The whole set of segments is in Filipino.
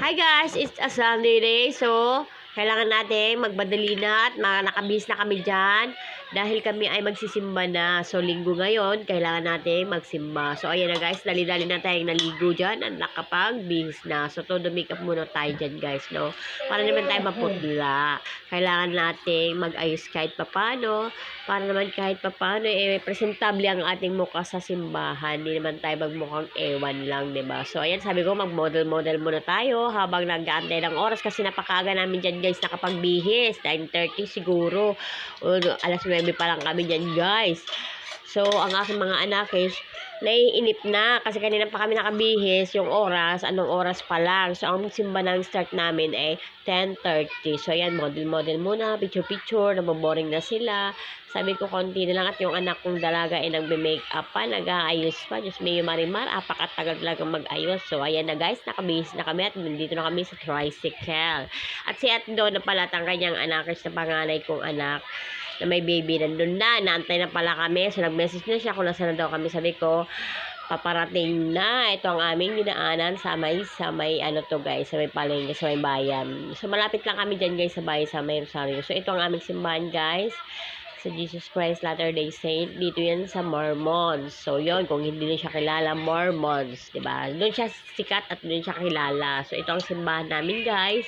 Hi guys, it's a Sunday day. So, kailangan natin magbadali na at nakabihis na kami dyan dahil kami ay magsisimba na. So, linggo ngayon, kailangan natin magsimba. So, ayan na guys, dali-dali na tayong naligo dyan at nakapagbihis na. So, todo makeup muna tayo dyan guys, no? Para naman tayo maputla. Kailangan natin mag-ayos kahit papano. Para naman kahit papano, presentable ang ating mukha sa simbahan. Hindi naman tayo magmukhang ewan lang, diba? So, ayan, sabi ko, mag-model-model muna tayo habang nag-aantay ng oras kasi napakaaga namin dyan guys nakapagbihis. 9:30 siguro. O, alas 9 pa lang kami dyan guys. So, ang aking mga anak is naiinip na kasi kanina pa kami nakabihis yung oras, anong oras pa lang. So, ang simba ng start namin ay 10:30. So, ayan, model-model muna, picture-picture, naboboring na sila. Sabi ko, konti na lang at yung anak kong dalaga ay nagbe-makeup pa, nag-aayos pa. Diyos may marimar, apakatagal talaga mag-ayos. So, ayan na guys, nakabihis na kami at nandito na kami sa tricycle. At si At Do na pala ang kanyang anak, is na panganay kong anak, na may baby nandun na, naantay na pala kami. So, nag-message na siya kung nasaan na daw kami. Sabi ko, paparating na. Ito ang aming dinaanan sa may ano to guys, sa may palengke, sa may bayan. So, malapit lang kami dyan guys sa bayan, sa may Rosario. So, ito ang aming simbahan guys, sa Jesus Christ Latter-day Saint. Dito yan sa Mormons. So, yon kung hindi na siya kilala, Mormons, diba? Doon siya sikat at doon siya kilala. So, ito ang simbahan namin guys.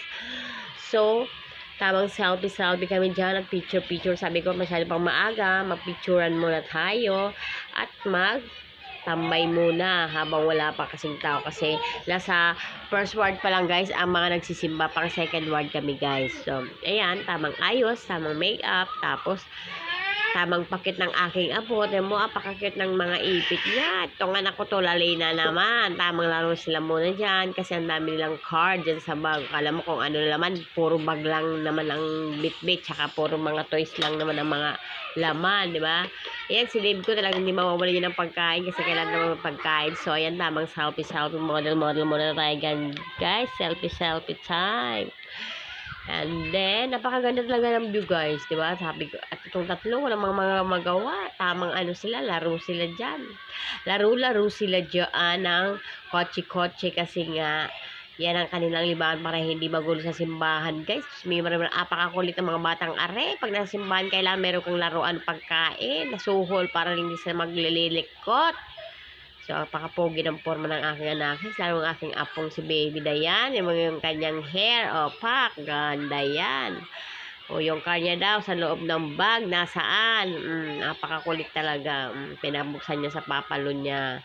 So, tamang selfie kami dyan at picture. Sabi ko, masyado pang maaga, magpicturean muna tayo at tambay muna habang wala pa kasing tao kasi nasa first ward pa lang guys ang mga nagsisimba, pang second ward kami guys. So, ayan, tamang ayos, tamang makeup, tapos tamang pakit ng aking apo. Tignan mo, pakakit ng mga ipit niya. Itong anak ko to, lalay na naman. Tamang laro sila muna dyan kasi ang dami nilang card dyan sa bag. Kala mo kung ano naman, puro bag lang naman ang bit-bit, tsaka puro mga toys lang naman ang mga laman, di ba? Ayan, si Dave ko talagang hindi mawawala niya ng pagkain kasi kailangan naman ng pagkain. So, ayan, tamang selfie, model muna tayo guys. Selfie time. And then, napakaganda talaga ng view guys, di ba? Sabi ko, at itong tatlo, walang mga magawa. Tamang ano sila, laro sila dyan. Laro sila dyan ng kotse-kotse kasi nga, yan ang kanilang libangan para hindi magulo sa simbahan guys. May maraming apakakulit ng mga batang are. Pag nasa simbahan, kailangan meron kong laruan pagkain, nasuhol para hindi sila maglililikot. So, apakapogi ng forma ng aking anak. Lalo ang aking apong si Baby Dayan. Yung kanyang hair. O, pak. Ganda yan. O, yung kanya daw sa loob ng bag. Nasaan? Apakakulit talaga. Pinabuksan niya sa papalo niya.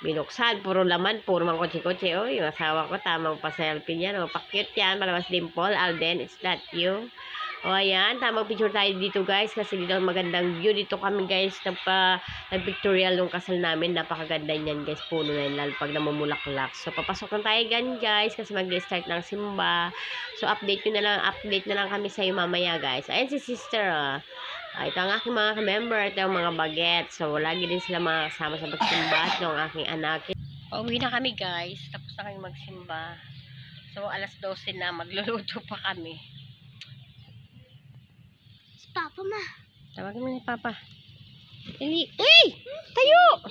Binuksan. Puro laman. Puro mga kotse-kotse. O, yung asawa ko. Tamang pa-selfie niya. O, pa-cute yan. Palabas dimple. Alden, it's that you? O, ayan, tamang picture tayo dito guys kasi dito magandang view. Dito kami guys nag-pictorial nung kasal namin. Napakaganda niyan guys, puno na yun lalo pag namumulaklak. So, papasok na tayo guys kasi mag-start ng simba. So, update na lang kami sa iyo mamaya guys. Ayan si sister. Ito ang aking mga member, ito ang mga bagets. So, lagi din sila mga kasama sa pagsimba. Ito ang aking anak. Pauwi na kami guys, tapos na kami magsimba. So, alas 12 na, magluluto pa kami. Papa ma. Tawagin mo ni Papa. Dali. Uy! Tayo!